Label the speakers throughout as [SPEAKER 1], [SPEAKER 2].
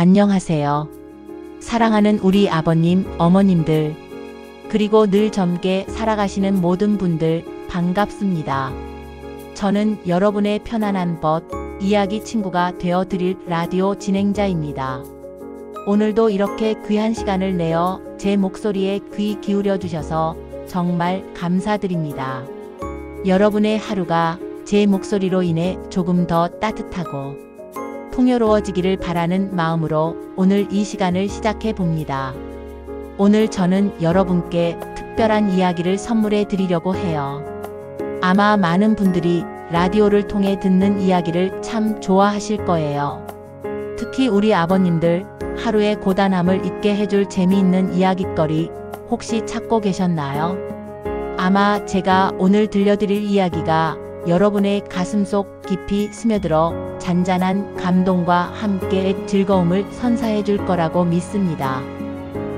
[SPEAKER 1] 안녕하세요. 사랑하는 우리 아버님, 어머님들, 그리고 늘 젊게 살아가시는 모든 분들 반갑습니다. 저는 여러분의 편안한 벗 이야기 친구가 되어드릴 라디오 진행자입니다. 오늘도 이렇게 귀한 시간을 내어 제 목소리에 귀 기울여 주셔서 정말 감사드립니다. 여러분의 하루가 제 목소리로 인해 조금 더 따뜻하고 풍요로워지기를 바라는 마음으로 오늘 이 시간을 시작해 봅니다. 오늘 저는 여러분께 특별한 이야기를 선물해 드리려고 해요. 아마 많은 분들이 라디오를 통해 듣는 이야기를 참 좋아하실 거예요. 특히 우리 아버님들 하루의 고단함을 잊게 해줄 재미있는 이야깃거리 혹시 찾고 계셨나요? 아마 제가 오늘 들려드릴 이야기가 여러분의 가슴속 깊이 스며들어 잔잔한 감동과 함께 즐거움을 선사해 줄 거라고 믿습니다.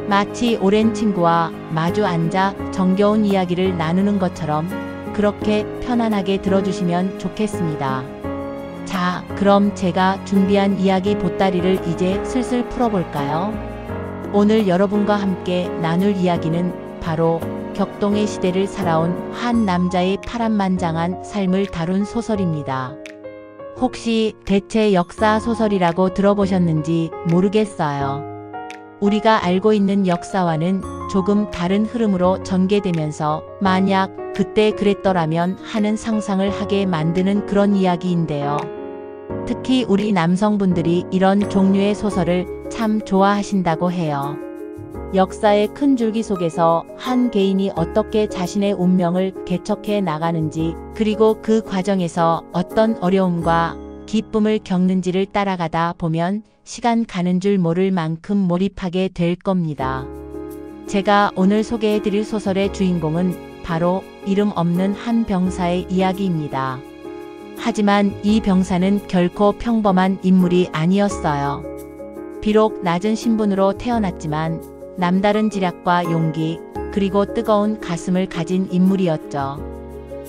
[SPEAKER 1] 마치 오랜 친구와 마주 앉아 정겨운 이야기를 나누는 것처럼 그렇게 편안하게 들어주시면 좋겠습니다. 자, 그럼 제가 준비한 이야기 보따리를 이제 슬슬 풀어볼까요? 오늘 여러분과 함께 나눌 이야기는 바로 격동의 시대를 살아온 한 남자의 파란만장한 삶을 다룬 소설입니다. 혹시 대체 역사 소설이라고 들어보셨는지 모르겠어요. 우리가 알고 있는 역사와는 조금 다른 흐름으로 전개되면서 만약 그때 그랬더라면 하는 상상을 하게 만드는 그런 이야기인데요. 특히 우리 남성분들이 이런 종류의 소설을 참 좋아하신다고 해요. 역사의 큰 줄기 속에서 한 개인이 어떻게 자신의 운명을 개척해 나가는지, 그리고 그 과정에서 어떤 어려움과 기쁨을 겪는지를 따라가다 보면 시간 가는 줄 모를 만큼 몰입하게 될 겁니다. 제가 오늘 소개해드릴 소설의 주인공은 바로 이름 없는 한 병사의 이야기입니다. 하지만 이 병사는 결코 평범한 인물이 아니었어요. 비록 낮은 신분으로 태어났지만 남다른 지략과 용기, 그리고 뜨거운 가슴을 가진 인물이었죠.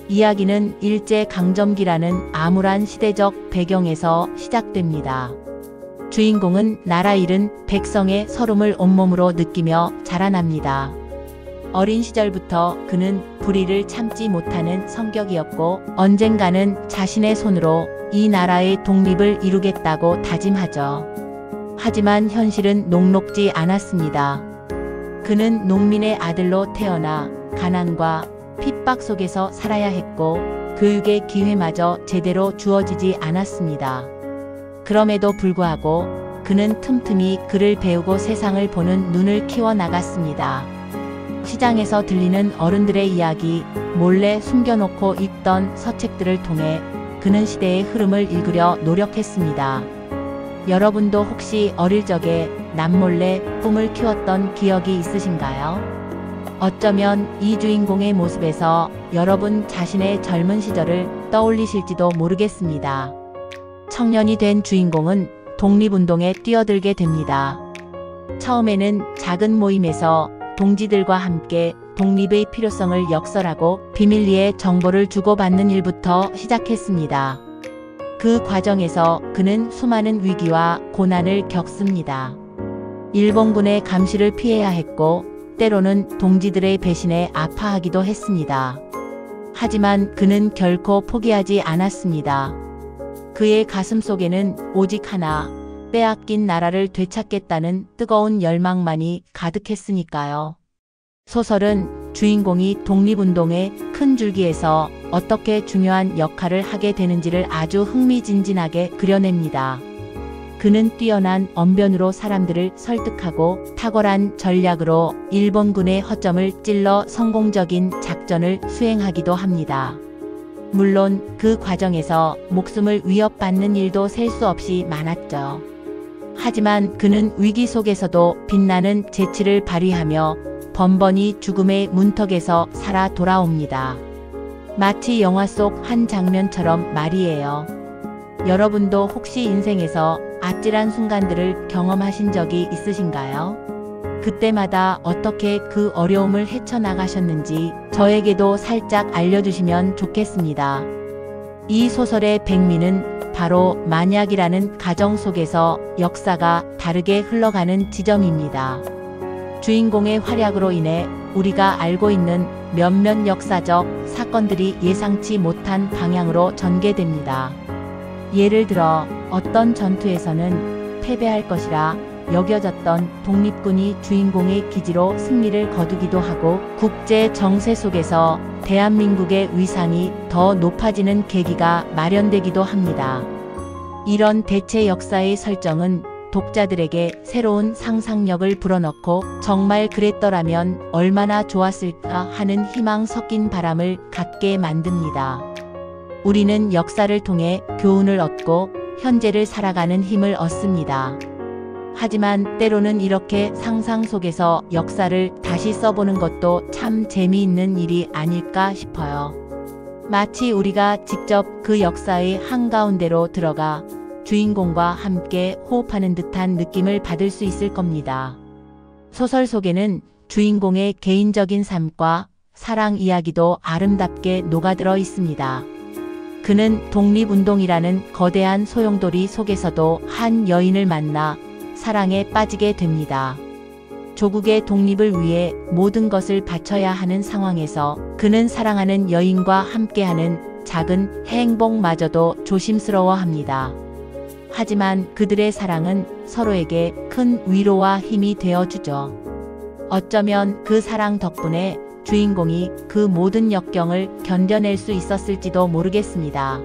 [SPEAKER 1] 이야기는 일제강점기라는 암울한 시대적 배경에서 시작됩니다. 주인공은 나라 잃은 백성의 서름을 온몸으로 느끼며 자라납니다. 어린 시절부터 그는 불의를 참지 못하는 성격이었고 언젠가는 자신의 손으로 이 나라의 독립을 이루겠다고 다짐하죠. 하지만 현실은 녹록지 않았습니다. 그는 농민의 아들로 태어나 가난과 핍박 속에서 살아야 했고 교육의 기회마저 제대로 주어지지 않았습니다. 그럼에도 불구하고 그는 틈틈이 글을 배우고 세상을 보는 눈을 키워나갔습니다. 시장에서 들리는 어른들의 이야기, 몰래 숨겨놓고 읽던 서책들을 통해 그는 시대의 흐름을 읽으려 노력했습니다. 여러분도 혹시 어릴 적에 남몰래 꿈을 키웠던 기억이 있으신가요? 어쩌면 이 주인공의 모습에서 여러분 자신의 젊은 시절을 떠올리실지도 모르겠습니다. 청년이 된 주인공은 독립운동에 뛰어들게 됩니다. 처음에는 작은 모임에서 동지들과 함께 독립의 필요성을 역설하고 비밀리에 정보를 주고받는 일부터 시작했습니다. 그 과정에서 그는 수많은 위기와 고난을 겪습니다. 일본군의 감시를 피해야 했고 때로는 동지들의 배신에 아파하기도 했습니다. 하지만 그는 결코 포기하지 않았습니다. 그의 가슴 속에는 오직 하나, 빼앗긴 나라를 되찾겠다는 뜨거운 열망만이 가득했으니까요. 소설은 주인공이 독립운동의 큰 줄기에서 어떻게 중요한 역할을 하게 되는지를 아주 흥미진진하게 그려냅니다. 그는 뛰어난 언변으로 사람들을 설득하고 탁월한 전략으로 일본군의 허점을 찔러 성공적인 작전을 수행하기도 합니다. 물론 그 과정에서 목숨을 위협받는 일도 셀 수 없이 많았죠. 하지만 그는 위기 속에서도 빛나는 재치를 발휘하며 번번이 죽음의 문턱에서 살아 돌아옵니다. 마치 영화 속 한 장면처럼 말이에요. 여러분도 혹시 인생에서 아찔한 순간들을 경험하신 적이 있으신가요? 그때마다 어떻게 그 어려움을 헤쳐나가셨는지 저에게도 살짝 알려주시면 좋겠습니다. 이 소설의 백미는 바로 만약이라는 가정 속에서 역사가 다르게 흘러가는 지점입니다. 주인공의 활약으로 인해 우리가 알고 있는 몇몇 역사적 사건들이 예상치 못한 방향으로 전개됩니다. 예를 들어 어떤 전투에서는 패배할 것이라 여겨졌던 독립군이 주인공의 기지로 승리를 거두기도 하고, 국제 정세 속에서 대한민국의 위상이 더 높아지는 계기가 마련되기도 합니다. 이런 대체 역사의 설정은 독자들에게 새로운 상상력을 불어넣고 정말 그랬더라면 얼마나 좋았을까 하는 희망 섞인 바람을 갖게 만듭니다. 우리는 역사를 통해 교훈을 얻고 현재를 살아가는 힘을 얻습니다. 하지만 때로는 이렇게 상상 속에서 역사를 다시 써보는 것도 참 재미있는 일이 아닐까 싶어요. 마치 우리가 직접 그 역사의 한가운데로 들어가 주인공과 함께 호흡하는 듯한 느낌을 받을 수 있을 겁니다. 소설 속에는 주인공의 개인적인 삶과 사랑 이야기도 아름답게 녹아들어 있습니다. 그는 독립운동이라는 거대한 소용돌이 속에서도 한 여인을 만나 사랑에 빠지게 됩니다. 조국의 독립을 위해 모든 것을 바쳐야 하는 상황에서 그는 사랑하는 여인과 함께하는 작은 행복마저도 조심스러워합니다. 하지만 그들의 사랑은 서로에게 큰 위로와 힘이 되어주죠. 어쩌면 그 사랑 덕분에 주인공이 그 모든 역경을 견뎌낼 수 있었을지도 모르겠습니다.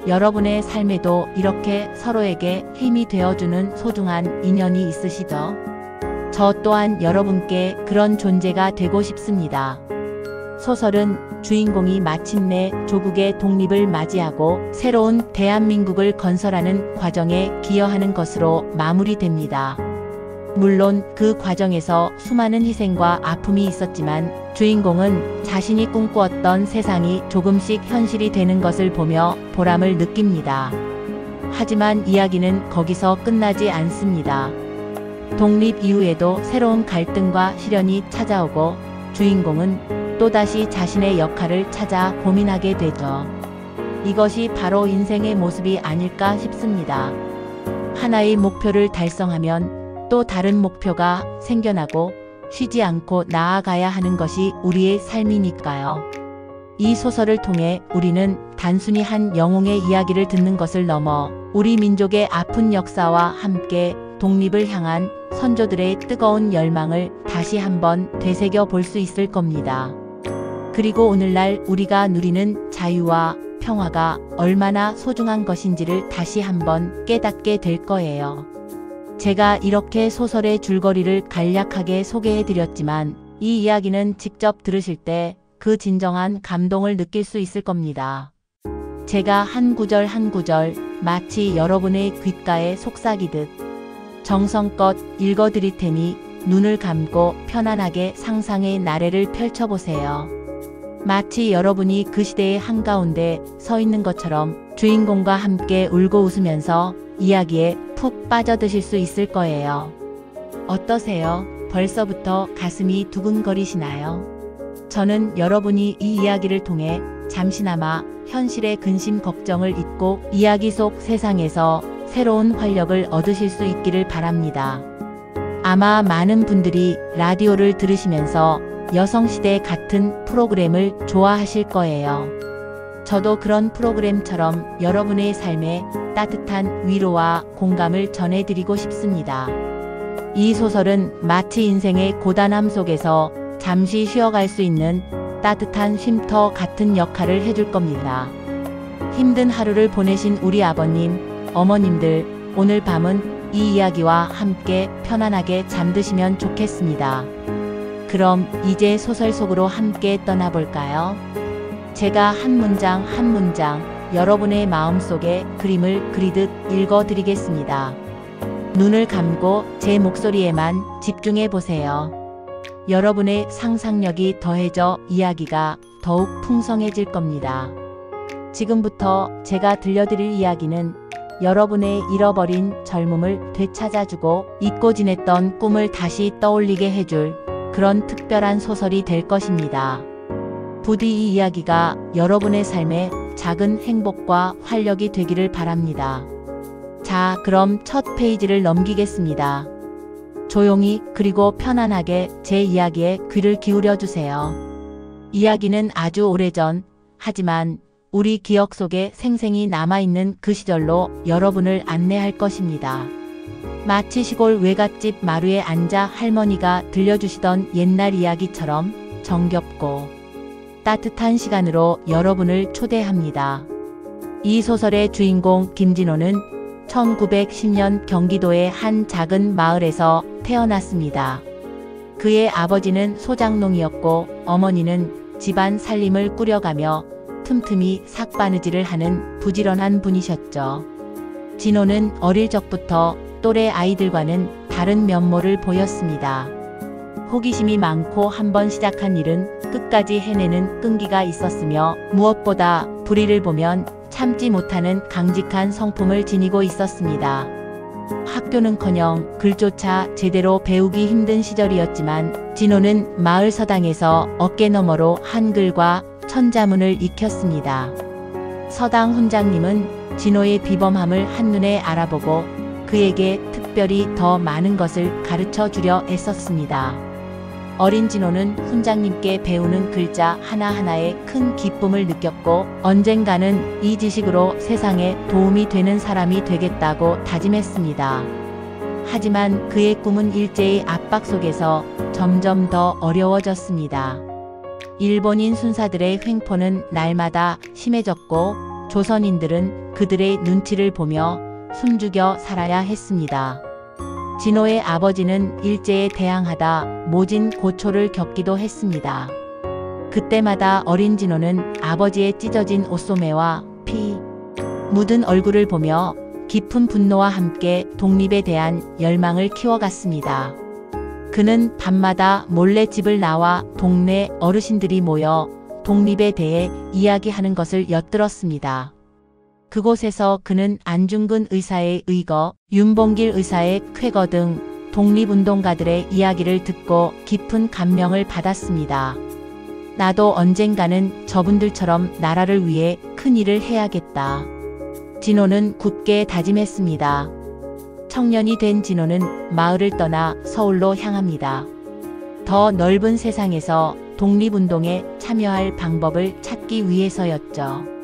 [SPEAKER 1] 여러분의 삶에도 이렇게 서로에게 힘이 되어주는 소중한 인연이 있으시죠? 저 또한 여러분께 그런 존재가 되고 싶습니다. 소설은 주인공이 마침내 조국의 독립을 맞이하고 새로운 대한민국을 건설하는 과정에 기여하는 것으로 마무리됩니다. 물론 그 과정에서 수많은 희생과 아픔이 있었지만 주인공은 자신이 꿈꾸었던 세상이 조금씩 현실이 되는 것을 보며 보람을 느낍니다. 하지만 이야기는 거기서 끝나지 않습니다. 독립 이후에도 새로운 갈등과 시련이 찾아오고 주인공은 또다시 자신의 역할을 찾아 고민하게 되죠. 이것이 바로 인생의 모습이 아닐까 싶습니다. 하나의 목표를 달성하면 또 다른 목표가 생겨나고 쉬지 않고 나아가야 하는 것이 우리의 삶이니까요. 이 소설을 통해 우리는 단순히 한 영웅의 이야기를 듣는 것을 넘어 우리 민족의 아픈 역사와 함께 독립을 향한 선조들의 뜨거운 열망을 다시 한번 되새겨 볼 수 있을 겁니다. 그리고 오늘날 우리가 누리는 자유와 평화가 얼마나 소중한 것인지를 다시 한번 깨닫게 될 거예요. 제가 이렇게 소설의 줄거리를 간략하게 소개해드렸지만 이 이야기는 직접 들으실 때 그 진정한 감동을 느낄 수 있을 겁니다. 제가 한 구절 한 구절 마치 여러분의 귓가에 속삭이듯 정성껏 읽어드릴 테니 눈을 감고 편안하게 상상의 나래를 펼쳐보세요. 마치 여러분이 그 시대의 한가운데 서 있는 것처럼 주인공과 함께 울고 웃으면서 이야기에 푹 빠져드실 수 있을 거예요. 어떠세요? 벌써부터 가슴이 두근거리시나요? 저는 여러분이 이 이야기를 통해 잠시나마 현실의 근심 걱정을 잊고 이야기 속 세상에서 새로운 활력을 얻으실 수 있기를 바랍니다. 아마 많은 분들이 라디오를 들으시면서 여성시대 같은 프로그램을 좋아하실 거예요. 저도 그런 프로그램처럼 여러분의 삶에 따뜻한 위로와 공감을 전해드리고 싶습니다. 이 소설은 마치 인생의 고단함 속에서 잠시 쉬어갈 수 있는 따뜻한 쉼터 같은 역할을 해줄 겁니다. 힘든 하루를 보내신 우리 아버님, 어머님들, 오늘 밤은 이 이야기와 함께 편안하게 잠드시면 좋겠습니다. 그럼 이제 소설 속으로 함께 떠나볼까요? 제가 한 문장 한 문장 여러분의 마음속에 그림을 그리듯 읽어드리겠습니다. 눈을 감고 제 목소리에만 집중해 보세요. 여러분의 상상력이 더해져 이야기가 더욱 풍성해질 겁니다. 지금부터 제가 들려드릴 이야기는 여러분의 잃어버린 젊음을 되찾아주고 잊고 지냈던 꿈을 다시 떠올리게 해줄 그런 특별한 소설이 될 것입니다. 부디 이 이야기가 여러분의 삶에 작은 행복과 활력이 되기를 바랍니다. 자, 그럼 첫 페이지를 넘기겠습니다. 조용히 그리고 편안하게 제 이야기에 귀를 기울여 주세요. 이야기는 아주 오래전, 하지만 우리 기억 속에 생생히 남아있는 그 시절로 여러분을 안내할 것입니다. 마치 시골 외갓집 마루에 앉아 할머니가 들려주시던 옛날 이야기처럼 정겹고 따뜻한 시간으로 여러분을 초대합니다. 이 소설의 주인공 김진호는 1910년 경기도의 한 작은 마을에서 태어났습니다. 그의 아버지는 소장농이었고 어머니는 집안 살림을 꾸려가며 틈틈이 삭바느질을 하는 부지런한 분이셨죠. 진호는 어릴 적부터 또래 아이들과는 다른 면모를 보였습니다. 호기심이 많고 한번 시작한 일은 끝까지 해내는 끈기가 있었으며 무엇보다 불의를 보면 참지 못하는 강직한 성품을 지니고 있었습니다. 학교는커녕 글조차 제대로 배우기 힘든 시절이었지만 진호는 마을 서당에서 어깨너머로 한글과 천자문을 익혔습니다. 서당 훈장님은 진호의 비범함을 한눈에 알아보고 그에게 특별히 더 많은 것을 가르쳐 주려 애썼습니다. 어린 진호는 훈장님께 배우는 글자 하나하나에 큰 기쁨을 느꼈고 언젠가는 이 지식으로 세상에 도움이 되는 사람이 되겠다고 다짐했습니다. 하지만 그의 꿈은 일제의 압박 속에서 점점 더 어려워졌습니다. 일본인 순사들의 횡포는 날마다 심해졌고 조선인들은 그들의 눈치를 보며 숨죽여 살아야 했습니다. 진호의 아버지는 일제에 대항하다 모진 고초를 겪기도 했습니다. 그때마다 어린 진호는 아버지의 찢어진 옷소매와 피 묻은 얼굴을 보며 깊은 분노와 함께 독립에 대한 열망을 키워갔습니다. 그는 밤마다 몰래 집을 나와 동네 어르신들이 모여 독립에 대해 이야기하는 것을 엿들었습니다. 그곳에서 그는 안중근 의사의 의거, 윤봉길 의사의 쾌거 등 독립운동가들의 이야기를 듣고 깊은 감명을 받았습니다. 나도 언젠가는 저분들처럼 나라를 위해 큰 일을 해야겠다. 진호는 굳게 다짐했습니다. 청년이 된 진호는 마을을 떠나 서울로 향합니다. 더 넓은 세상에서 독립운동에 참여할 방법을 찾기 위해서였죠.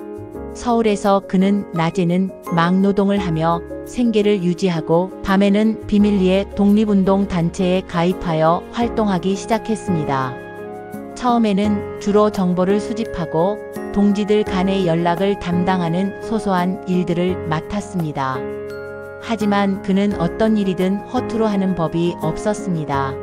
[SPEAKER 1] 서울에서 그는 낮에는 막노동을 하며 생계를 유지하고 밤에는 비밀리에 독립운동 단체에 가입하여 활동하기 시작했습니다. 처음에는 주로 정보를 수집하고 동지들 간의 연락을 담당하는 소소한 일들을 맡았습니다. 하지만 그는 어떤 일이든 허투루 하는 법이 없었습니다.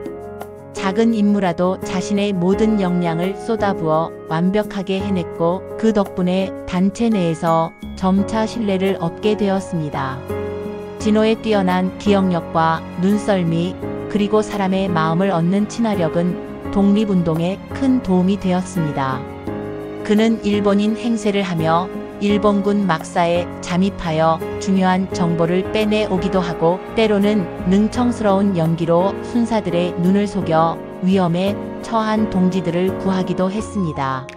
[SPEAKER 1] 작은 임무라도 자신의 모든 역량을 쏟아부어 완벽하게 해냈고 그 덕분에 단체 내에서 점차 신뢰를 얻게 되었습니다. 진호의 뛰어난 기억력과 눈썰미 그리고 사람의 마음을 얻는 친화력은 독립운동에 큰 도움이 되었습니다. 그는 일본인 행세를 하며 일본군 막사에 잠입하여 중요한 정보를 빼내오기도 하고 때로는 능청스러운 연기로 순사들의 눈을 속여 위험에 처한 동지들을 구하기도 했습니다.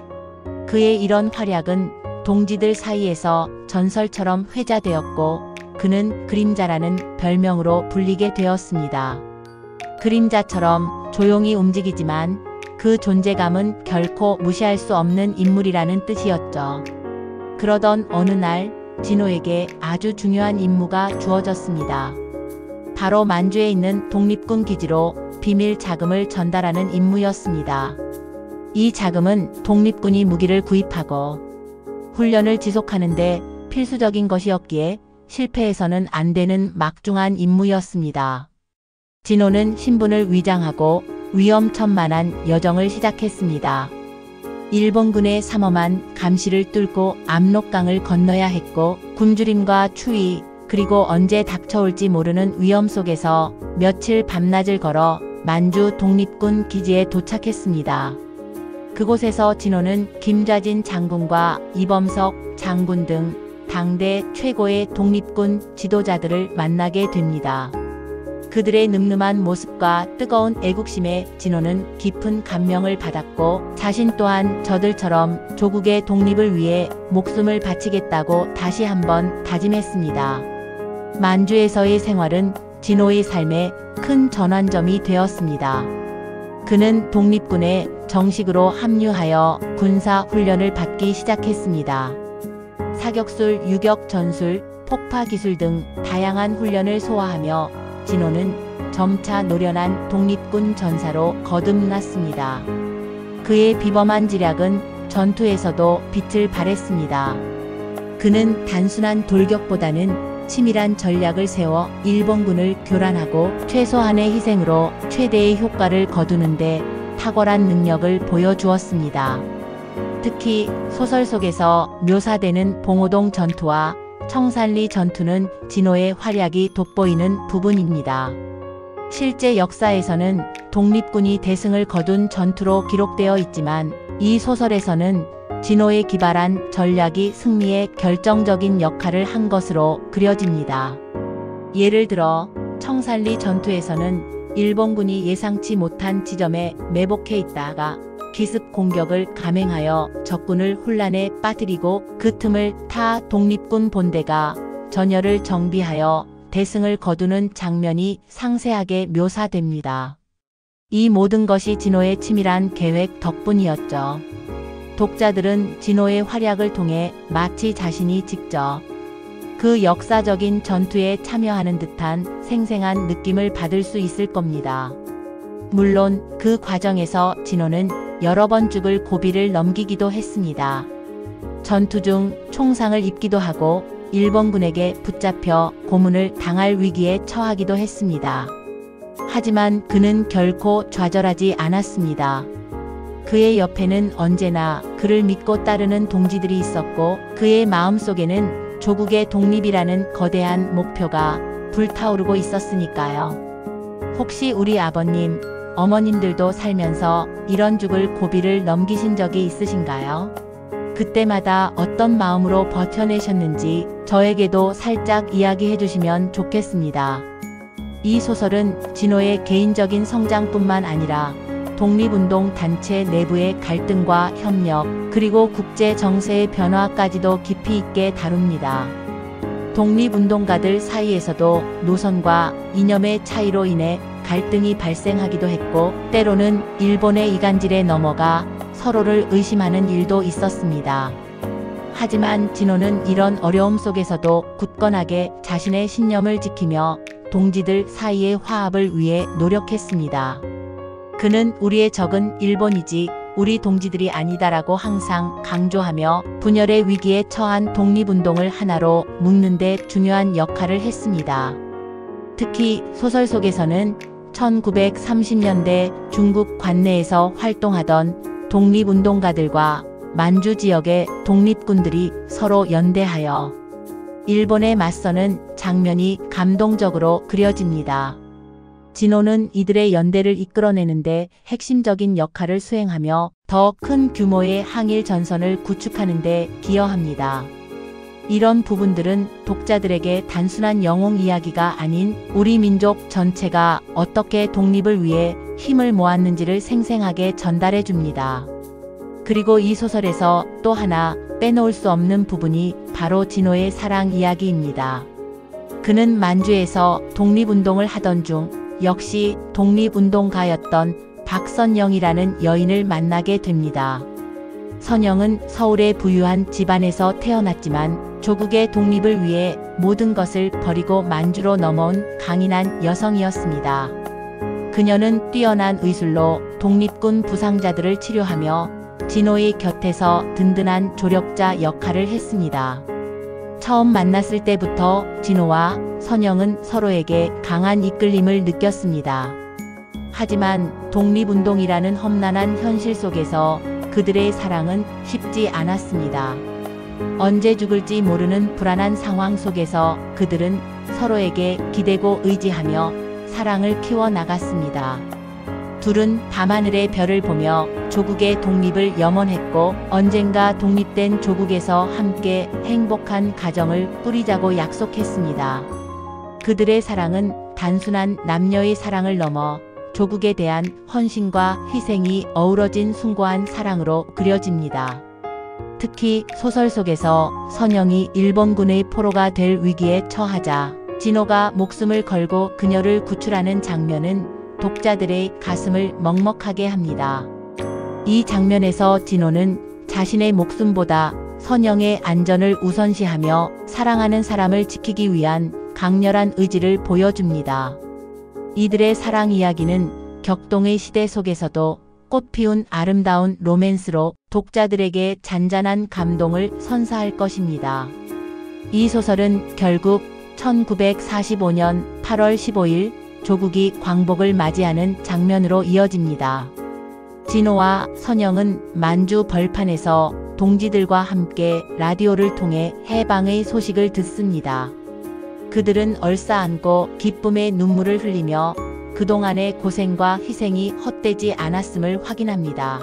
[SPEAKER 1] 그의 이런 활약은 동지들 사이에서 전설처럼 회자되었고 그는 그림자라는 별명으로 불리게 되었습니다. 그림자처럼 조용히 움직이지만 그 존재감은 결코 무시할 수 없는 인물이라는 뜻이었죠. 그러던 어느 날 진호에게 아주 중요한 임무가 주어졌습니다. 바로 만주에 있는 독립군 기지로 비밀 자금을 전달하는 임무였습니다. 이 자금은 독립군이 무기를 구입하고 훈련을 지속하는데 필수적인 것이었기에 실패해서는 안 되는 막중한 임무였습니다. 진호는 신분을 위장하고 위험천만한 여정을 시작했습니다. 일본군의 삼엄한 감시를 뚫고 압록강을 건너야 했고 굶주림과 추위 그리고 언제 닥쳐올지 모르는 위험 속에서 며칠 밤낮을 걸어 만주 독립군 기지에 도착했습니다. 그곳에서 진호는 김좌진 장군과 이범석 장군 등 당대 최고의 독립군 지도자들을 만나게 됩니다. 그들의 늠름한 모습과 뜨거운 애국심에 진호는 깊은 감명을 받았고 자신 또한 저들처럼 조국의 독립을 위해 목숨을 바치겠다고 다시 한번 다짐했습니다. 만주에서의 생활은 진호의 삶에 큰 전환점이 되었습니다. 그는 독립군에 정식으로 합류하여 군사 훈련을 받기 시작했습니다. 사격술, 유격, 전술, 폭파 기술 등 다양한 훈련을 소화하며 진호는 점차 노련한 독립군 전사로 거듭났습니다. 그의 비범한 지략은 전투에서도 빛을 발했습니다. 그는 단순한 돌격보다는 치밀한 전략을 세워 일본군을 교란하고 최소한의 희생으로 최대의 효과를 거두는데 탁월한 능력을 보여주었습니다. 특히 소설 속에서 묘사되는 봉오동 전투와 청산리 전투는 진호의 활약이 돋보이는 부분입니다. 실제 역사에서는 독립군이 대승을 거둔 전투로 기록되어 있지만 이 소설에서는 진호의 기발한 전략이 승리에 결정적인 역할을 한 것으로 그려집니다. 예를 들어 청산리 전투에서는 일본군이 예상치 못한 지점에 매복해 있다가 기습 공격을 감행하여 적군을 혼란에 빠뜨리고 그 틈을 타 독립군 본대가 전열을 정비하여 대승을 거두는 장면이 상세하게 묘사됩니다. 이 모든 것이 진호의 치밀한 계획 덕분이었죠. 독자들은 진호의 활약을 통해 마치 자신이 직접 그 역사적인 전투에 참여하는 듯한 생생한 느낌을 받을 수 있을 겁니다. 물론 그 과정에서 진호는 여러 번 죽을 고비를 넘기기도 했습니다. 전투 중 총상을 입기도 하고 일본군에게 붙잡혀 고문을 당할 위기에 처하기도 했습니다. 하지만 그는 결코 좌절하지 않았습니다. 그의 옆에는 언제나 그를 믿고 따르는 동지들이 있었고 그의 마음속에는 조국의 독립이라는 거대한 목표가 불타오르고 있었으니까요. 혹시 우리 아버님, 어머님들도 살면서 이런 죽을 고비를 넘기신 적이 있으신가요? 그때마다 어떤 마음으로 버텨내셨는지 저에게도 살짝 이야기해 주시면 좋겠습니다. 이 소설은 진호의 개인적인 성장뿐만 아니라 독립운동 단체 내부의 갈등과 협력, 그리고 국제 정세의 변화까지도 깊이 있게 다룹니다. 독립운동가들 사이에서도 노선과 이념의 차이로 인해 갈등이 발생하기도 했고 때로는 일본의 이간질에 넘어가 서로를 의심하는 일도 있었습니다. 하지만 진호는 이런 어려움 속에서도 굳건하게 자신의 신념을 지키며 동지들 사이의 화합을 위해 노력했습니다. 그는 우리의 적은 일본이지 우리 동지들이 아니다라고 항상 강조하며 분열의 위기에 처한 독립운동을 하나로 묶는 데 중요한 역할을 했습니다. 특히 소설 속에서는 1930년대 중국 관내에서 활동하던 독립운동가들과 만주 지역의 독립군들이 서로 연대하여 일본에 맞서는 장면이 감동적으로 그려집니다. 진호는 이들의 연대를 이끌어내는데 핵심적인 역할을 수행하며 더 큰 규모의 항일 전선을 구축하는 데 기여합니다. 이런 부분들은 독자들에게 단순한 영웅 이야기가 아닌 우리 민족 전체가 어떻게 독립을 위해 힘을 모았는지를 생생하게 전달해 줍니다. 그리고 이 소설에서 또 하나 빼놓을 수 없는 부분이 바로 진호의 사랑 이야기입니다. 그는 만주에서 독립운동을 하던 중 역시 독립운동가였던 박선영이라는 여인을 만나게 됩니다. 선영은 서울의 부유한 집안에서 태어났지만 조국의 독립을 위해 모든 것을 버리고 만주로 넘어온 강인한 여성이었습니다. 그녀는 뛰어난 의술로 독립군 부상자들을 치료하며 진호의 곁에서 든든한 조력자 역할을 했습니다. 처음 만났을 때부터 진호와 선영은 서로에게 강한 이끌림을 느꼈습니다. 하지만 독립운동이라는 험난한 현실 속에서 그들의 사랑은 쉽지 않았습니다. 언제 죽을지 모르는 불안한 상황 속에서 그들은 서로에게 기대고 의지하며 사랑을 키워나갔습니다. 둘은 밤하늘의 별을 보며 조국의 독립을 염원했고 언젠가 독립된 조국에서 함께 행복한 가정을 꾸리자고 약속했습니다. 그들의 사랑은 단순한 남녀의 사랑을 넘어 조국에 대한 헌신과 희생이 어우러진 숭고한 사랑으로 그려집니다. 특히 소설 속에서 선영이 일본군의 포로가 될 위기에 처하자 진호가 목숨을 걸고 그녀를 구출하는 장면은 독자들의 가슴을 먹먹하게 합니다. 이 장면에서 진호는 자신의 목숨보다 선영의 안전을 우선시하며 사랑하는 사람을 지키기 위한 강렬한 의지를 보여줍니다. 이들의 사랑 이야기는 격동의 시대 속에서도 꽃피운 아름다운 로맨스로 독자들에게 잔잔한 감동을 선사할 것입니다. 이 소설은 결국 1945년 8월 15일 조국이 광복을 맞이하는 장면으로 이어집니다. 진호와 선영은 만주 벌판에서 동지들과 함께 라디오를 통해 해방의 소식을 듣습니다. 그들은 얼싸안고 기쁨의 눈물을 흘리며 그동안의 고생과 희생이 헛되지 않았음을 확인합니다.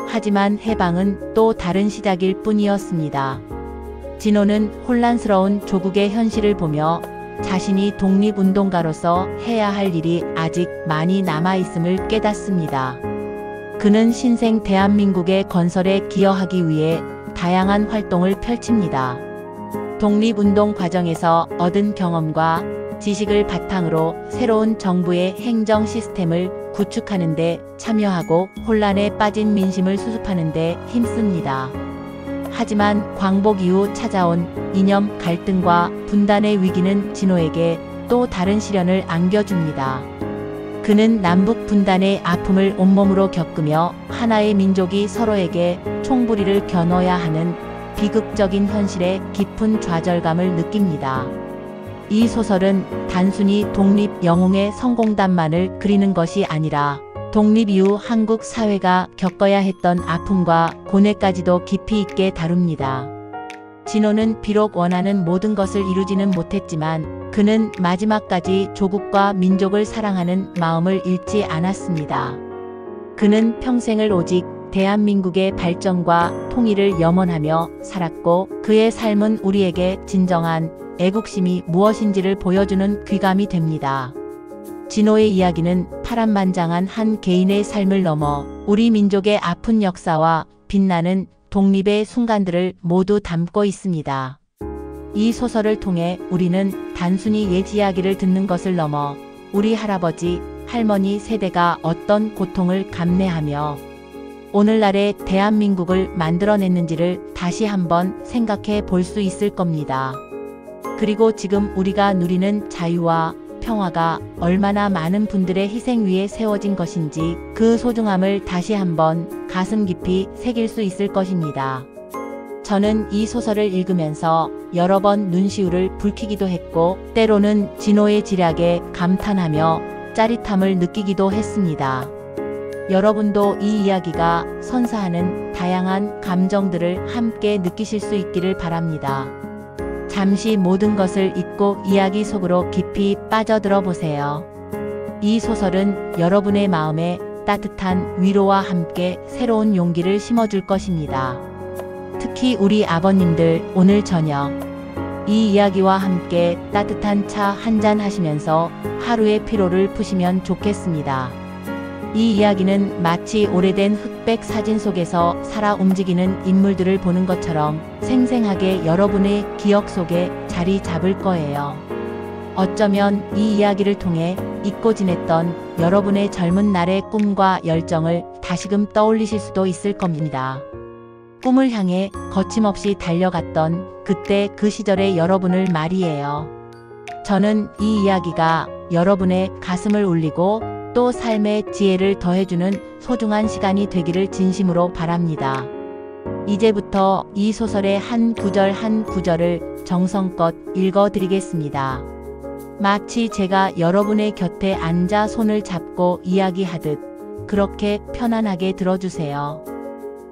[SPEAKER 1] 하지만 해방은 또 다른 시작일 뿐이었습니다. 진호는 혼란스러운 조국의 현실을 보며 자신이 독립운동가로서 해야 할 일이 아직 많이 남아있음을 깨닫습니다. 그는 신생 대한민국의 건설에 기여하기 위해 다양한 활동을 펼칩니다. 독립운동 과정에서 얻은 경험과 지식을 바탕으로 새로운 정부의 행정 시스템을 구축하는 데 참여하고 혼란에 빠진 민심을 수습하는 데 힘씁니다. 하지만 광복 이후 찾아온 이념 갈등과 분단의 위기는 진호에게 또 다른 시련을 안겨줍니다. 그는 남북 분단의 아픔을 온몸으로 겪으며 하나의 민족이 서로에게 총부리를 겨눠야 하는 비극적인 현실에 깊은 좌절감을 느낍니다. 이 소설은 단순히 독립 영웅의 성공담만을 그리는 것이 아니라 독립 이후 한국 사회가 겪어야 했던 아픔과 고뇌까지도 깊이 있게 다룹니다. 진호는 비록 원하는 모든 것을 이루지는 못했지만 그는 마지막까지 조국과 민족을 사랑하는 마음을 잃지 않았습니다. 그는 평생을 오직 대한민국의 발전과 통일을 염원하며 살았고 그의 삶은 우리에게 진정한 애국심이 무엇인지를 보여주는 귀감이 됩니다. 진호의 이야기는 파란만장한 한 개인의 삶을 넘어 우리 민족의 아픈 역사와 빛나는 독립의 순간들을 모두 담고 있습니다. 이 소설을 통해 우리는 단순히 옛 이야기를 듣는 것을 넘어 우리 할아버지, 할머니 세대가 어떤 고통을 감내하며 오늘날의 대한민국을 만들어냈는지를 다시 한번 생각해 볼 수 있을 겁니다. 그리고 지금 우리가 누리는 자유와 평화가 얼마나 많은 분들의 희생 위에 세워진 것인지 그 소중함을 다시 한번 가슴 깊이 새길 수 있을 것입니다. 저는 이 소설을 읽으면서 여러 번 눈시울을 붉히기도 했고 때로는 진호의 지략에 감탄하며 짜릿함을 느끼기도 했습니다. 여러분도 이 이야기가 선사하는 다양한 감정들을 함께 느끼실 수 있기를 바랍니다. 잠시 모든 것을 잊고 이야기 속으로 깊이 빠져들어 보세요. 이 소설은 여러분의 마음에 따뜻한 위로와 함께 새로운 용기를 심어줄 것입니다. 특히 우리 아버님들 오늘 저녁 이 이야기와 함께 따뜻한 차 한잔 하시면서 하루의 피로를 푸시면 좋겠습니다. 이 이야기는 마치 오래된 흑백 사진 속에서 살아 움직이는 인물들을 보는 것처럼 생생하게 여러분의 기억 속에 자리 잡을 거예요. 어쩌면 이 이야기를 통해 잊고 지냈던 여러분의 젊은 날의 꿈과 열정을 다시금 떠올리실 수도 있을 겁니다. 꿈을 향해 거침없이 달려갔던 그때 그 시절의 여러분을 말이에요. 저는 이 이야기가 여러분의 가슴을 울리고 또 삶의 지혜를 더해주는 소중한 시간이 되기를 진심으로 바랍니다. 이제부터 이 소설의 한 구절 한 구절을 정성껏 읽어드리겠습니다. 마치 제가 여러분의 곁에 앉아 손을 잡고 이야기하듯 그렇게 편안하게 들어주세요.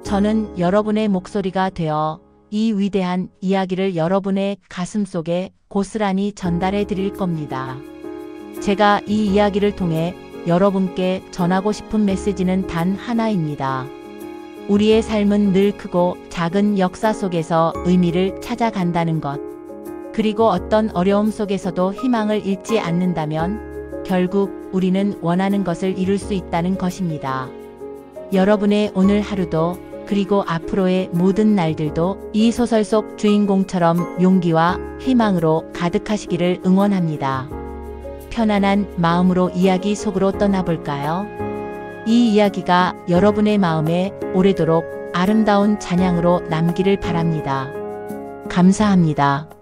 [SPEAKER 1] 저는 여러분의 목소리가 되어 이 위대한 이야기를 여러분의 가슴 속에 고스란히 전달해 드릴 겁니다. 제가 이 이야기를 통해 여러분께 전하고 싶은 메시지는 단 하나입니다. 우리의 삶은 늘 크고 작은 역사 속에서 의미를 찾아간다는 것. 그리고 어떤 어려움 속에서도 희망을 잃지 않는다면 결국 우리는 원하는 것을 이룰 수 있다는 것입니다. 여러분의 오늘 하루도 그리고 앞으로의 모든 날들도 이 소설 속 주인공처럼 용기와 희망으로 가득하시기를 응원합니다. 편안한 마음으로 이야기 속으로 떠나볼까요? 이 이야기가 여러분의 마음에 오래도록 아름다운 찬양으로 남기를 바랍니다. 감사합니다.